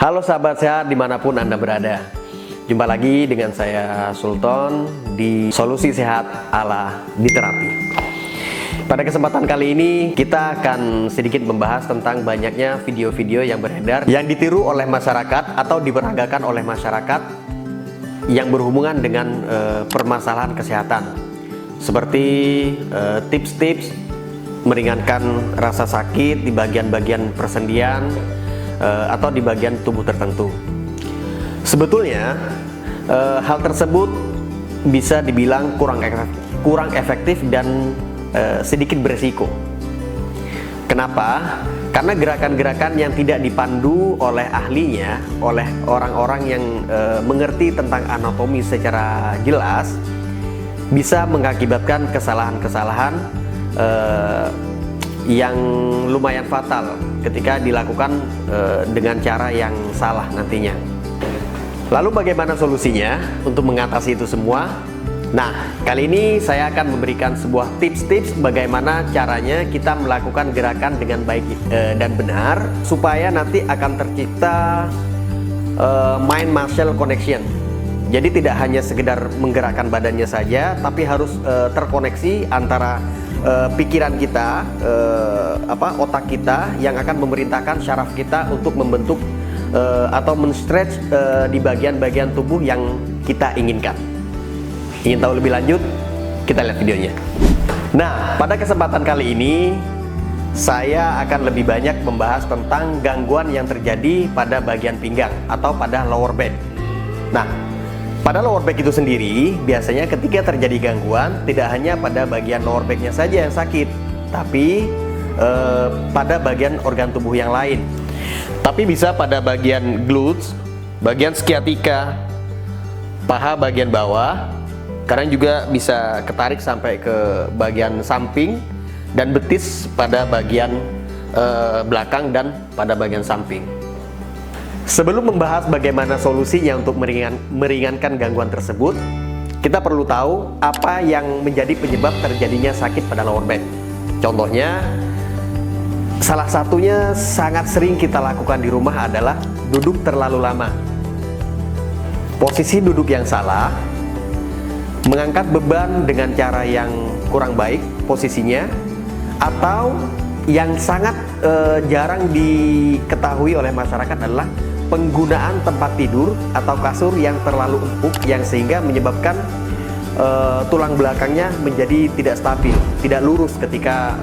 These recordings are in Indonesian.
Halo sahabat sehat dimanapun Anda berada. Jumpa lagi dengan saya Sultan di Solusi Sehat ala Diterapi. Pada kesempatan kali ini kita akan sedikit membahas tentang banyaknya video-video yang beredar yang ditiru oleh masyarakat atau diperagakan oleh masyarakat yang berhubungan dengan permasalahan kesehatan, seperti tips-tips meringankan rasa sakit di bagian-bagian persendian atau di bagian tubuh tertentu. Sebetulnya hal tersebut bisa dibilang kurang efektif dan sedikit beresiko. Kenapa? Karena gerakan-gerakan yang tidak dipandu oleh ahlinya, oleh orang-orang yang mengerti tentang anatomi secara jelas, bisa mengakibatkan kesalahan-kesalahan yang lumayan fatal ketika dilakukan dengan cara yang salah nantinya. Lalu bagaimana solusinya untuk mengatasi itu semua? Nah, kali ini saya akan memberikan sebuah tips-tips bagaimana caranya kita melakukan gerakan dengan baik dan benar, supaya nanti akan tercipta mind muscle connection. Jadi tidak hanya sekedar menggerakkan badannya saja, tapi harus terkoneksi antara pikiran kita, otak kita yang akan memerintahkan syaraf kita untuk membentuk atau men-stretch di bagian-bagian tubuh yang kita inginkan. Ingin tahu lebih lanjut? Kita lihat videonya. Nah, pada kesempatan kali ini saya akan lebih banyak membahas tentang gangguan yang terjadi pada bagian pinggang atau pada lower back. Nah, pada lower back itu sendiri, biasanya ketika terjadi gangguan, tidak hanya pada bagian lower backnya saja yang sakit, tapi pada bagian organ tubuh yang lain. Tapi bisa pada bagian glutes, bagian sciatica, paha bagian bawah, kadang juga bisa ketarik sampai ke bagian samping, dan betis pada bagian belakang dan pada bagian samping. Sebelum membahas bagaimana solusinya untuk meringankan gangguan tersebut, kita perlu tahu apa yang menjadi penyebab terjadinya sakit pada lower back. Contohnya, salah satunya sangat sering kita lakukan di rumah adalah duduk terlalu lama. Posisi duduk yang salah, mengangkat beban dengan cara yang kurang baik posisinya, atau yang sangat jarang diketahui oleh masyarakat adalah penggunaan tempat tidur atau kasur yang terlalu empuk, yang sehingga menyebabkan tulang belakangnya menjadi tidak stabil, tidak lurus ketika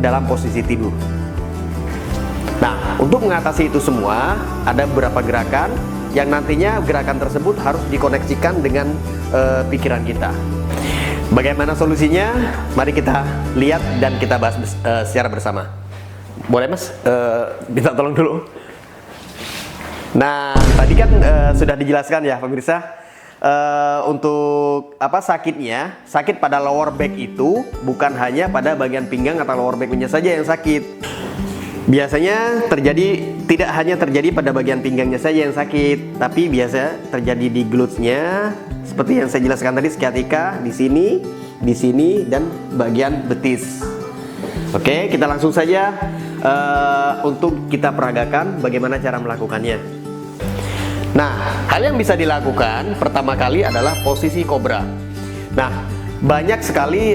dalam posisi tidur. Nah, untuk mengatasi itu semua, ada beberapa gerakan yang nantinya gerakan tersebut harus dikoneksikan dengan pikiran kita. Bagaimana solusinya? Mari kita lihat dan kita bahas secara bersama. Boleh Mas? Minta tolong dulu. Nah, tadi kan sudah dijelaskan ya pemirsa, untuk sakitnya, sakit pada lower back itu bukan hanya pada bagian pinggang atau lower backnya saja yang sakit. Biasanya tidak hanya terjadi pada bagian pinggangnya saja yang sakit, tapi biasa terjadi di glutesnya, seperti yang saya jelaskan tadi, sciatica di sini, dan bagian betis. Oke, kita langsung saja untuk kita peragakan bagaimana cara melakukannya. Nah, hal yang bisa dilakukan pertama kali adalah posisi kobra. Nah, banyak sekali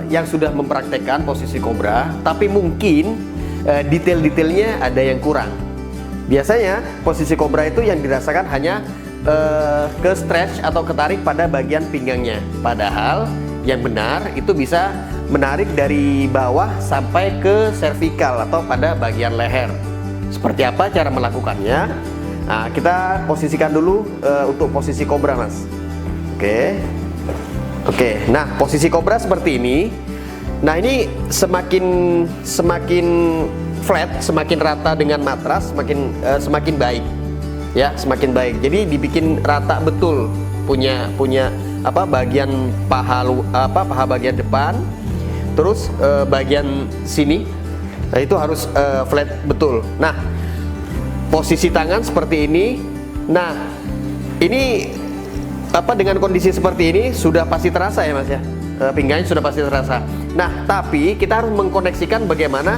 yang sudah mempraktekkan posisi kobra, tapi mungkin detail-detailnya ada yang kurang. Biasanya posisi kobra itu yang dirasakan hanya ke stretch atau ketarik pada bagian pinggangnya. Padahal yang benar itu bisa menarik dari bawah sampai ke cervical atau pada bagian leher. Seperti apa cara melakukannya? Nah, kita posisikan dulu untuk posisi kobra, Mas. Oke. Nah, posisi kobra seperti ini. Nah, ini semakin flat, semakin rata dengan matras, semakin baik. Ya, semakin baik. Jadi dibikin rata betul, punya bagian paha bagian depan, terus bagian sini. Nah, itu harus flat betul. Nah, posisi tangan seperti ini. Nah, ini dengan kondisi seperti ini sudah pasti terasa ya Mas ya. Pinggangnya sudah pasti terasa. Nah, tapi kita harus mengkoneksikan bagaimana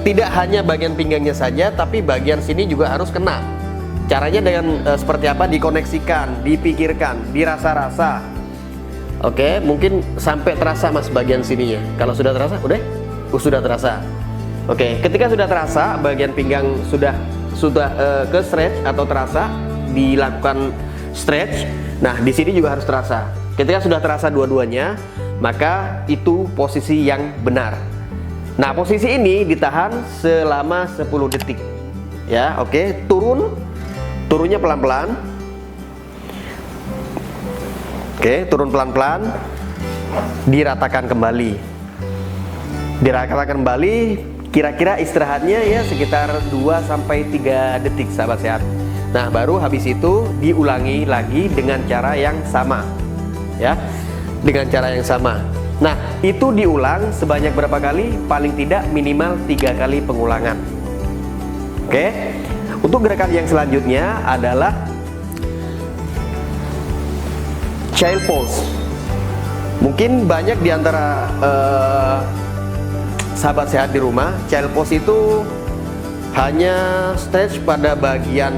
tidak hanya bagian pinggangnya saja, tapi bagian sini juga harus kena. Caranya dengan seperti apa? Dikoneksikan, dipikirkan, dirasa-rasa. Oke, mungkin sampai terasa mas bagian sininya. Kalau sudah terasa, udah? Sudah terasa. Oke, ketika sudah terasa, bagian pinggang sudah ke stretch atau terasa, dilakukan stretch. Nah, di sini juga harus terasa. Ketika sudah terasa dua-duanya, maka itu posisi yang benar. Nah, posisi ini ditahan selama 10 detik. Ya, oke, turunnya pelan-pelan. Oke, turun pelan-pelan. Diratakan kembali. Kira-kira istirahatnya ya sekitar 2-3 detik sahabat sehat. Nah, baru habis itu diulangi lagi dengan cara yang sama. Ya, dengan cara yang sama. Nah, itu diulang sebanyak berapa kali? Paling tidak minimal 3 kali pengulangan. Oke. Untuk gerakan yang selanjutnya adalah child pose. Mungkin banyak di antara sahabat sehat di rumah, child pose itu hanya stretch pada bagian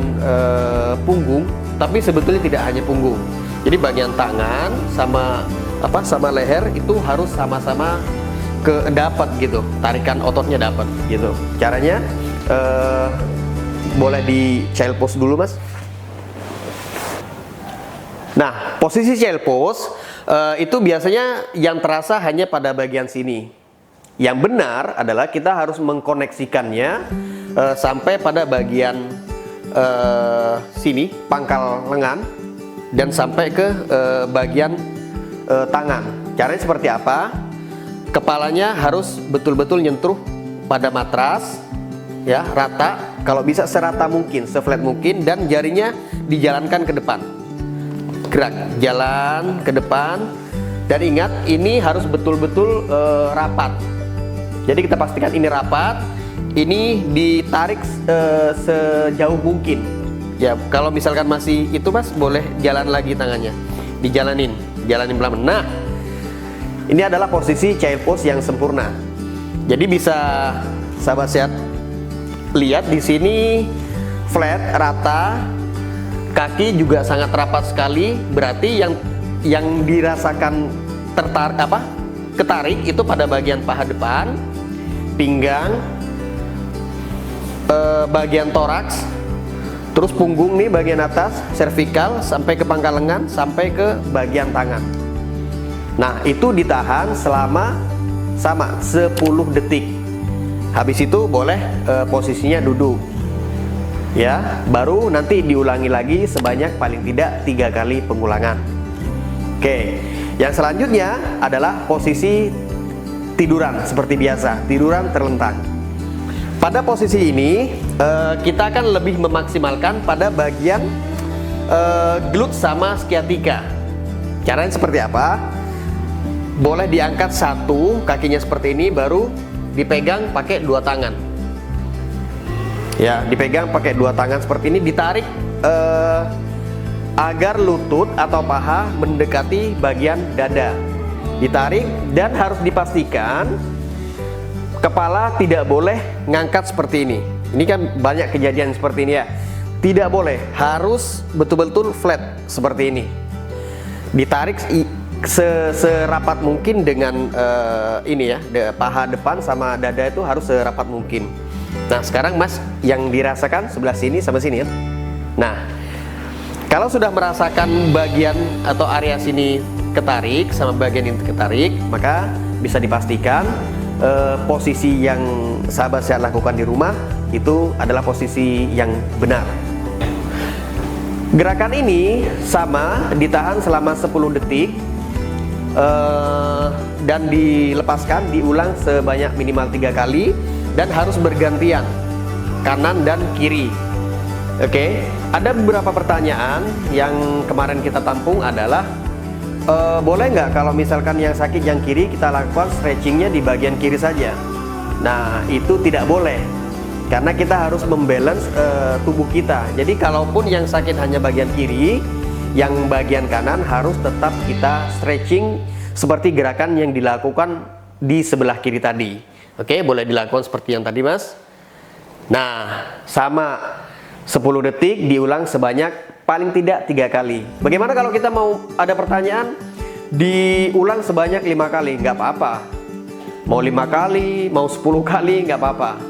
punggung, tapi sebetulnya tidak hanya punggung. Jadi bagian tangan sama leher itu harus sama-sama dapat gitu, tarikan ototnya dapat gitu. Caranya boleh di child pose dulu mas. Nah, posisi child pose itu biasanya yang terasa hanya pada bagian sini. Yang benar adalah kita harus mengkoneksikannya sampai pada bagian sini, pangkal lengan, dan sampai ke bagian tangan. Caranya seperti apa? Kepalanya harus betul-betul nyentuh pada matras, ya, rata. Kalau bisa serata mungkin, seflat mungkin, dan jarinya dijalankan ke depan. Gerak, jalan ke depan, dan ingat ini harus betul-betul rapat. Jadi kita pastikan ini rapat, ini ditarik sejauh mungkin. Ya, kalau misalkan masih itu mas, boleh jalan lagi tangannya, jalanin pelan-pelan. Nah, ini adalah posisi child pose yang sempurna. Jadi bisa sahabat sehat lihat di sini flat, rata, kaki juga sangat rapat sekali. Berarti yang dirasakan ketarik itu pada bagian paha depan, pinggang, bagian toraks, terus punggung nih bagian atas, servikal, sampai ke pangkal lengan, sampai ke bagian tangan. Nah, itu ditahan selama 10 detik. Habis itu boleh posisinya duduk. Ya, baru nanti diulangi lagi sebanyak paling tidak 3 kali pengulangan. Oke, yang selanjutnya adalah posisi tiduran seperti biasa, tiduran terlentang. Pada posisi ini kita akan lebih memaksimalkan pada bagian glute sama sciatica. Caranya seperti apa? Boleh diangkat satu kakinya seperti ini, baru dipegang pakai 2 tangan. Ya, dipegang pakai 2 tangan seperti ini, ditarik agar lutut atau paha mendekati bagian dada. Ditarik dan harus dipastikan kepala tidak boleh ngangkat seperti ini. Ini kan banyak kejadian seperti ini ya. Tidak boleh, harus betul-betul flat seperti ini. Ditarik serapat mungkin dengan ini ya, paha depan sama dada itu harus serapat mungkin. Nah, sekarang mas yang dirasakan sebelah sini sama sini ya. Nah, kalau sudah merasakan bagian atau area sini ketarik sama bagian ini ketarik, maka bisa dipastikan posisi yang sahabat sehat lakukan di rumah itu adalah posisi yang benar. Gerakan ini sama, ditahan selama 10 detik dan dilepaskan, diulang sebanyak minimal 3 kali dan harus bergantian kanan dan kiri. Oke, ada beberapa pertanyaan yang kemarin kita tampung adalah boleh nggak kalau misalkan yang sakit yang kiri kita lakukan stretchingnya di bagian kiri saja? Nah, itu tidak boleh karena kita harus membalance tubuh kita. Jadi kalaupun yang sakit hanya bagian kiri, yang bagian kanan harus tetap kita stretching seperti gerakan yang dilakukan di sebelah kiri tadi. Oke, boleh dilakukan seperti yang tadi, Mas. Nah, sama 10 detik diulang sebanyak paling tidak 3 kali. Bagaimana kalau kita mau ada pertanyaan diulang sebanyak 5 kali? Nggak apa-apa. Mau 5 kali, mau 10 kali, nggak apa-apa.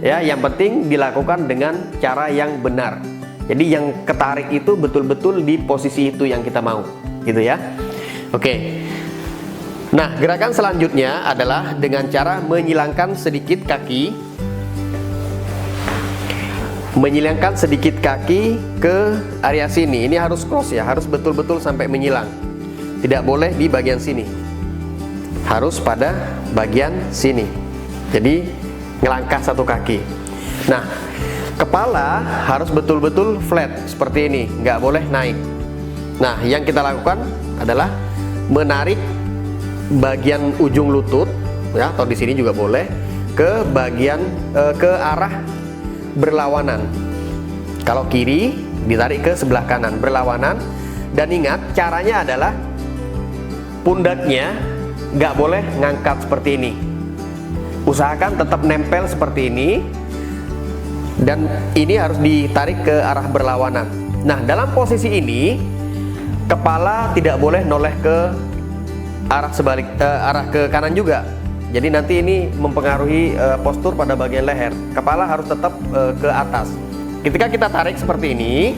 Ya, yang penting dilakukan dengan cara yang benar. Jadi yang ketarik itu betul-betul di posisi itu yang kita mau, gitu ya. Oke. Nah, gerakan selanjutnya adalah dengan cara menyilangkan sedikit kaki. Menyilangkan sedikit kaki ke area sini. Ini harus cross ya, harus betul-betul sampai menyilang. Tidak boleh di bagian sini. Harus pada bagian sini. Jadi ngelangkah satu kaki. Nah, kepala harus betul-betul flat seperti ini, nggak boleh naik. Nah, yang kita lakukan adalah menarik bagian ujung lutut, ya, atau di sini juga boleh, ke bagian ke arah berlawanan. Kalau kiri ditarik ke sebelah kanan berlawanan, dan ingat caranya adalah pundaknya nggak boleh ngangkat seperti ini. Usahakan tetap nempel seperti ini, dan ini harus ditarik ke arah berlawanan. Nah, dalam posisi ini kepala tidak boleh noleh ke arah sebalik, arah ke kanan juga. Jadi nanti ini mempengaruhi postur pada bagian leher. Kepala harus tetap ke atas. Ketika kita tarik seperti ini,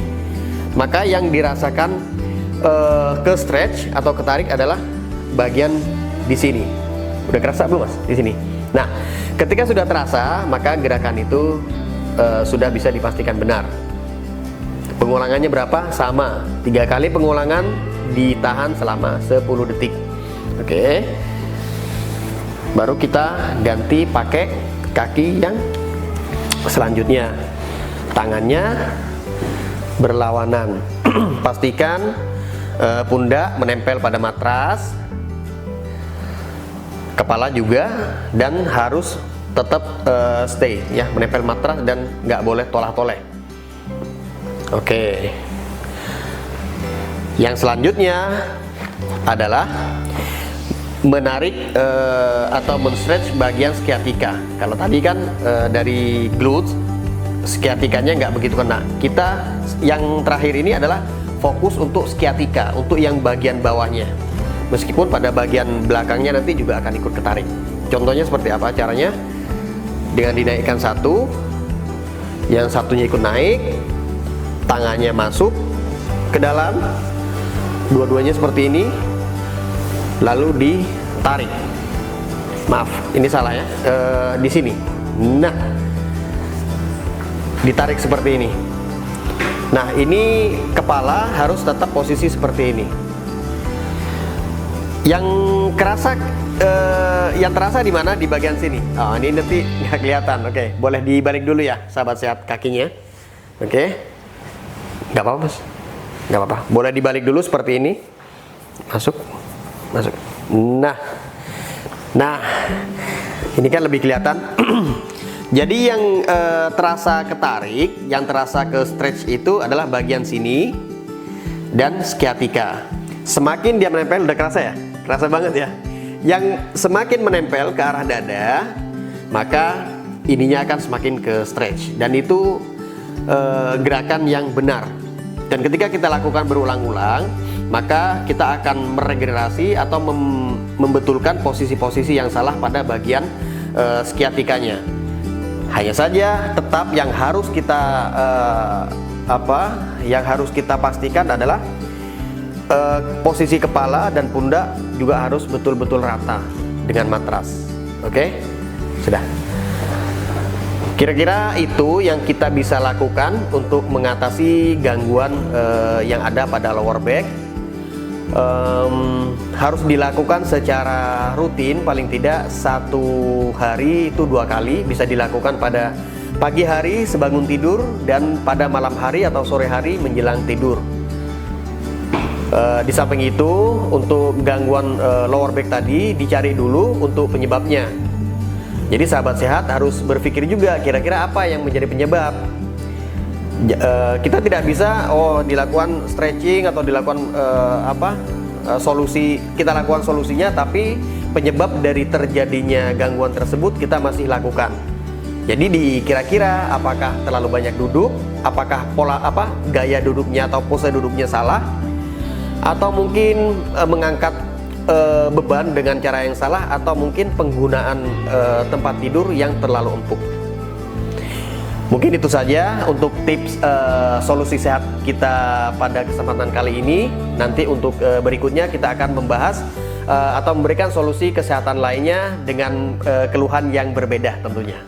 maka yang dirasakan ke stretch atau ketarik adalah bagian di sini. Udah kerasa belum, Mas? Di sini. Nah, ketika sudah terasa, maka gerakan itu sudah bisa dipastikan benar. Pengulangannya berapa? Sama. 3 kali pengulangan ditahan selama 10 detik. Oke. Baru kita ganti pakai kaki yang selanjutnya. Tangannya berlawanan. Pastikan pundak menempel pada matras, kepala juga, dan harus tetap stay ya, menempel matras dan nggak boleh tolah-toleh. Oke. Yang selanjutnya adalah menarik atau men-stretch bagian sciatica. Kalau tadi kan dari glutes, sciaticanya nggak begitu kena. Kita yang terakhir ini adalah fokus untuk sciatica, untuk yang bagian bawahnya. Meskipun pada bagian belakangnya nanti juga akan ikut ketarik. Contohnya seperti apa caranya? Dengan dinaikkan satu, yang satunya ikut naik, tangannya masuk ke dalam, dua-duanya seperti ini, lalu ditarik. Maaf, ini salah ya, di sini. Nah, ditarik seperti ini. Nah, ini kepala harus tetap posisi seperti ini. Yang kerasa, yang terasa di mana? Di bagian sini. Oh, ini nanti nggak kelihatan. Oke, boleh dibalik dulu ya, sahabat sehat, kakinya. Oke, nggak apa-apa, Mas. Nggak apa-apa. Boleh dibalik dulu seperti ini. Masuk, masuk. Nah, ini kan lebih kelihatan. Jadi yang terasa ketarik, yang terasa ke stretch itu adalah bagian sini dan sciatica. Semakin dia menempel, udah kerasa ya? Kerasa banget ya? Yang semakin menempel ke arah dada, maka ininya akan semakin ke stretch. Dan itu gerakan yang benar. Dan ketika kita lakukan berulang-ulang, maka kita akan meregenerasi atau membetulkan posisi-posisi yang salah pada bagian sciaticanya. Hanya saja tetap yang harus kita yang harus kita pastikan adalah posisi kepala dan pundak juga harus betul-betul rata dengan matras. Oke? Sudah. Kira-kira itu yang kita bisa lakukan untuk mengatasi gangguan yang ada pada lower back. Harus dilakukan secara rutin, paling tidak 1 hari itu 2 kali. Bisa dilakukan pada pagi hari sebangun tidur dan pada malam hari atau sore hari menjelang tidur. Di samping itu, untuk gangguan lower back tadi dicari dulu untuk penyebabnya. Jadi sahabat sehat harus berpikir juga kira-kira apa yang menjadi penyebab. Kita tidak bisa dilakukan stretching atau dilakukan solusi, kita lakukan solusinya tapi penyebab dari terjadinya gangguan tersebut kita masih lakukan. Jadi kira-kira apakah terlalu banyak duduk, apakah gaya duduknya atau pose duduknya salah, atau mungkin mengangkat beban dengan cara yang salah, atau mungkin penggunaan tempat tidur yang terlalu empuk. Mungkin itu saja untuk tips solusi sehat kita pada kesempatan kali ini. Nanti untuk berikutnya kita akan membahas atau memberikan solusi kesehatan lainnya dengan keluhan yang berbeda tentunya.